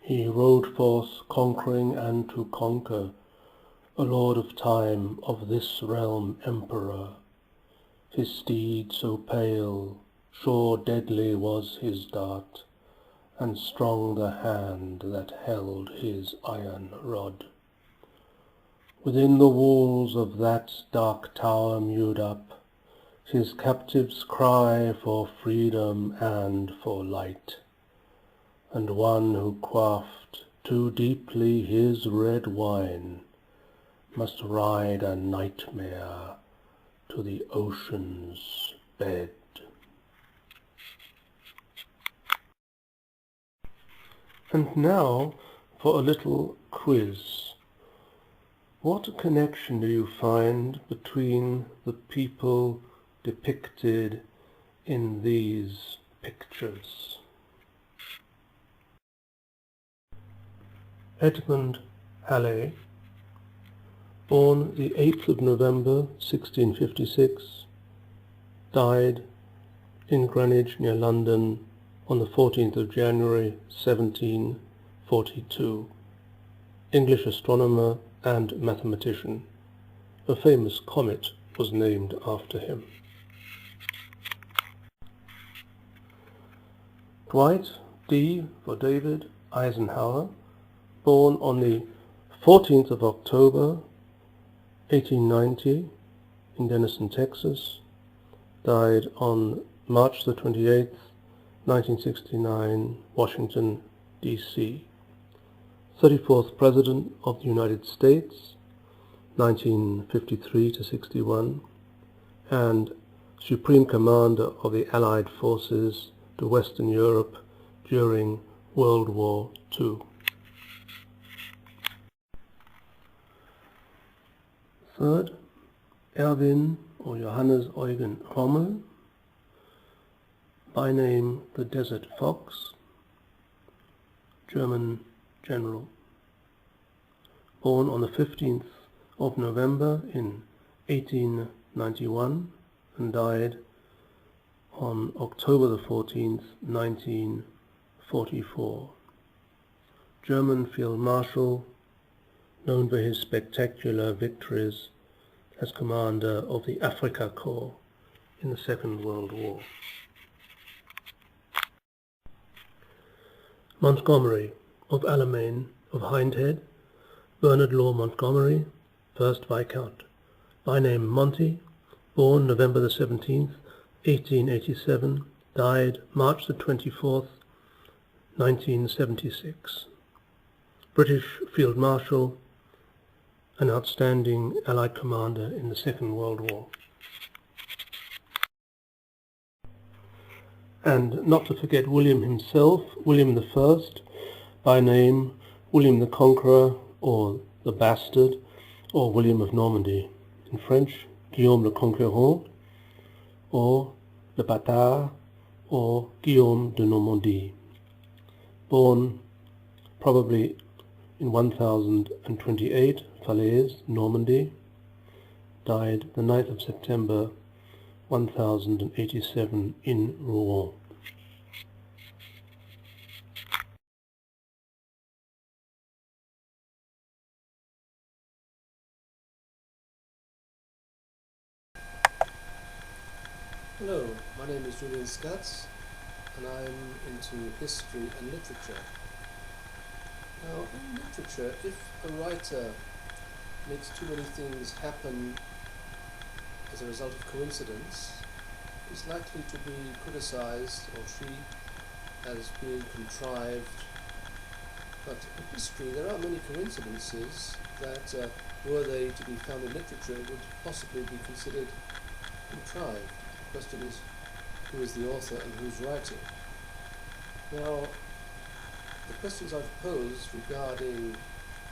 He rode forth conquering and to conquer, a lord of time, of this realm emperor. His steed so pale, sure deadly was his dart, and strong the hand that held his iron rod. Within the walls of that dark tower mewed up, his captives cry for freedom and for light, and one who quaffed too deeply his red wine must ride a nightmare to the ocean's bed. And now for a little quiz. What connection do you find between the people depicted in these pictures? Edmund Halley, born the 8th of November 1656, died in Greenwich near London on the 14th of January 1742. English astronomer and mathematician. A famous comet was named after him. Dwight D. for David Eisenhower, born on the 14th of October 1890 in Denison, Texas, died on March the 28th, 1969, Washington, D.C. 34th President of the United States, 1953 to 61, and Supreme Commander of the Allied Forces to Western Europe during World War II. Third, Erwin or Johannes Eugen Rommel, by name the Desert Fox, German general, born on the 15th of November in 1891 and died on October the 14th, 1944. German Field Marshal, known for his spectacular victories as commander of the Afrika Korps in the Second World War. Montgomery of Alamein of Hindhead, Bernard Law Montgomery, 1st Viscount, by name Monty, born November the 17th, 1887, died March the 24th, 1976. British Field Marshal, an outstanding Allied commander in the Second World War. And not to forget William himself, William I, by name William the Conqueror, or the Bastard, or William of Normandy. In French, Guillaume le Conquérant, or le Bâtard, or Guillaume de Normandie. Born probably in 1028, Falaise, Normandy. Died the 9th of September 1087 in Rouen. Hello, my name is Julian Scutts and I'm into history and literature. Now, in literature, if a writer makes too many things happen as a result of coincidence, is likely to be criticized or treated as being contrived. But in history there are many coincidences that, were they to be found in literature, would possibly be considered contrived. The question is, who is the author and who's writing? Now, the questions I've posed regarding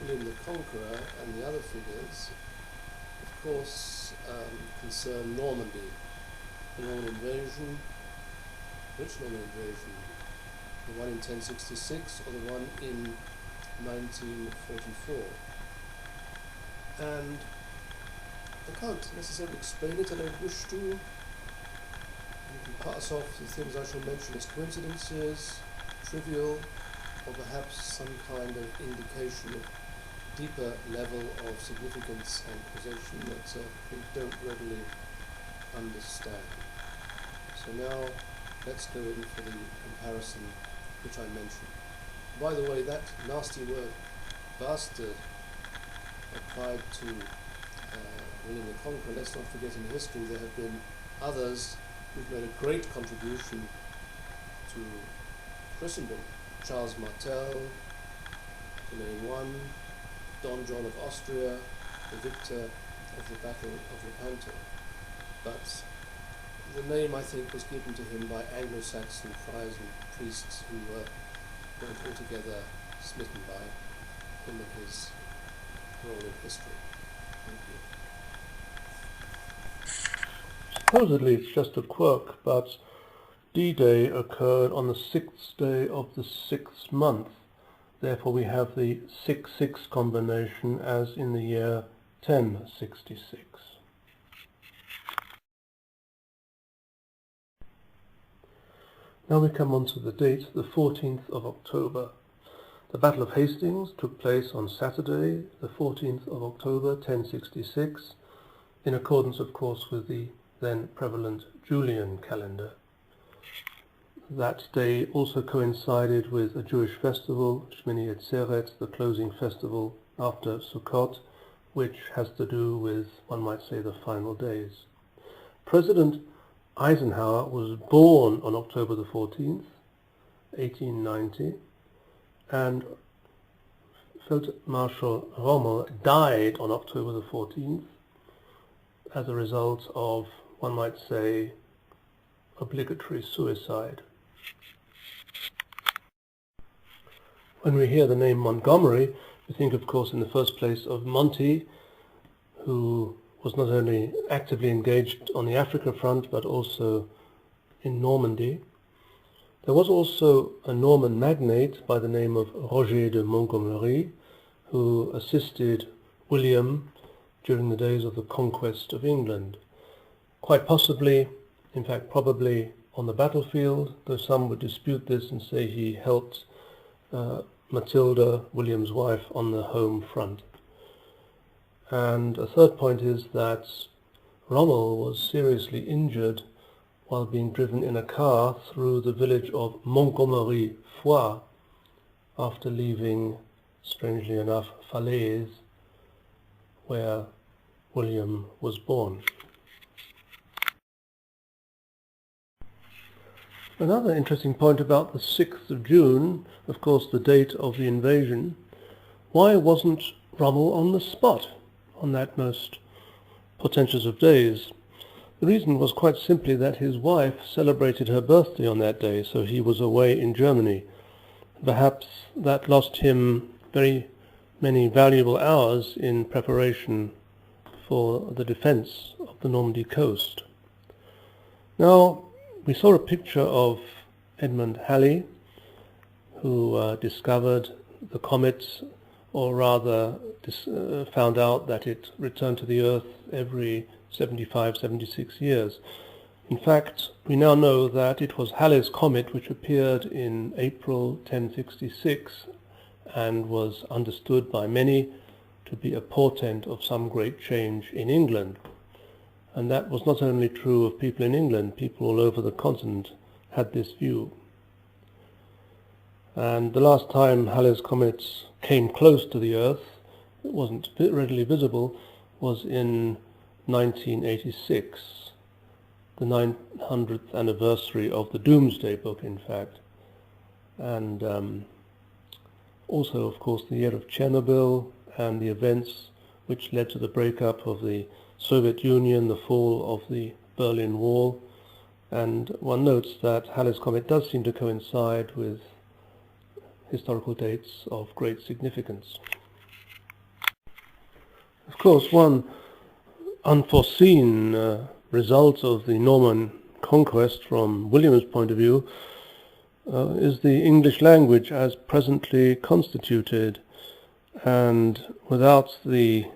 William the Conqueror and the other figures, of course, concern Normandy, the Norman invasion. Which Norman invasion? The one in 1066 or the one in 1944? And I can't necessarily explain it, I don't wish to. You can pass off the things I shall mention as coincidences, trivial, or perhaps some kind of indication of deeper level of significance and causation that we don't readily understand. So now let's go in for the comparison which I mentioned. By the way, that nasty word bastard applied to William the Conqueror, let's not forget in history there have been others who've made a great contribution to Christendom. Charles Martel, to name one, Don John of Austria, the victor of the Battle of Lepanto. But the name, I think, was given to him by Anglo-Saxon friars and priests who weren't altogether smitten by him and his role in history. Thank you. Supposedly it's just a quirk, but D-Day occurred on the 6th day of the 6th month. Therefore we have the 6-6 combination as in the year 1066. Now we come on to the date, the 14th of October. The Battle of Hastings took place on Saturday, the 14th of October, 1066, in accordance, of course, with the then prevalent Julian calendar. That day also coincided with a Jewish festival, Shmini Atzeret, the closing festival after Sukkot, which has to do with, one might say, the final days. President Eisenhower was born on October the 14th, 1890, and Feldmarschall Rommel died on October the 14th as a result of, one might say, obligatory suicide. When we hear the name Montgomery, we think, of course, in the first place of Monty, who was not only actively engaged on the Africa front, but also in Normandy. There was also a Norman magnate by the name of Roger de Montgomery, who assisted William during the days of the conquest of England. Quite possibly, in fact probably, on the battlefield, though some would dispute this and say he helped Matilda, William's wife, on the home front. And a third point is that Rommel was seriously injured while being driven in a car through the village of Montgomery-Foix after leaving, strangely enough, Falaise, where William was born. Another interesting point about the 6th of June, of course the date of the invasion, why wasn't Rommel on the spot on that most portentous of days? The reason was quite simply that his wife celebrated her birthday on that day, so he was away in Germany. Perhaps that lost him very many valuable hours in preparation for the defense of the Normandy coast. Now, we saw a picture of Edmund Halley, who discovered the comet, or rather found out that it returned to the Earth every 75, 76 years. In fact, we now know that it was Halley's comet which appeared in April 1066 and was understood by many to be a portent of some great change in England. And that was not only true of people in England, people all over the continent had this view. And the last time Halley's comet came close to the Earth, it wasn't readily visible, was in 1986, the 900th anniversary of the Doomsday Book, in fact. And also, of course, the year of Chernobyl and the events which led to the breakup of the Soviet Union, the fall of the Berlin Wall. And one notes that Halley's comet does seem to coincide with historical dates of great significance. Of course, one unforeseen result of the Norman Conquest from William's point of view is the English language as presently constituted, and without the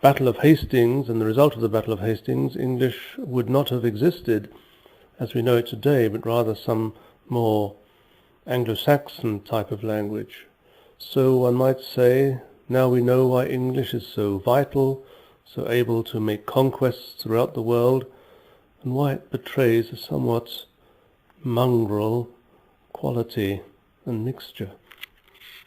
Battle of Hastings and the result of the Battle of Hastings, English would not have existed as we know it today, but rather some more Anglo-Saxon type of language. So one might say, now we know why English is so vital, so able to make conquests throughout the world, and why it betrays a somewhat mongrel quality and mixture.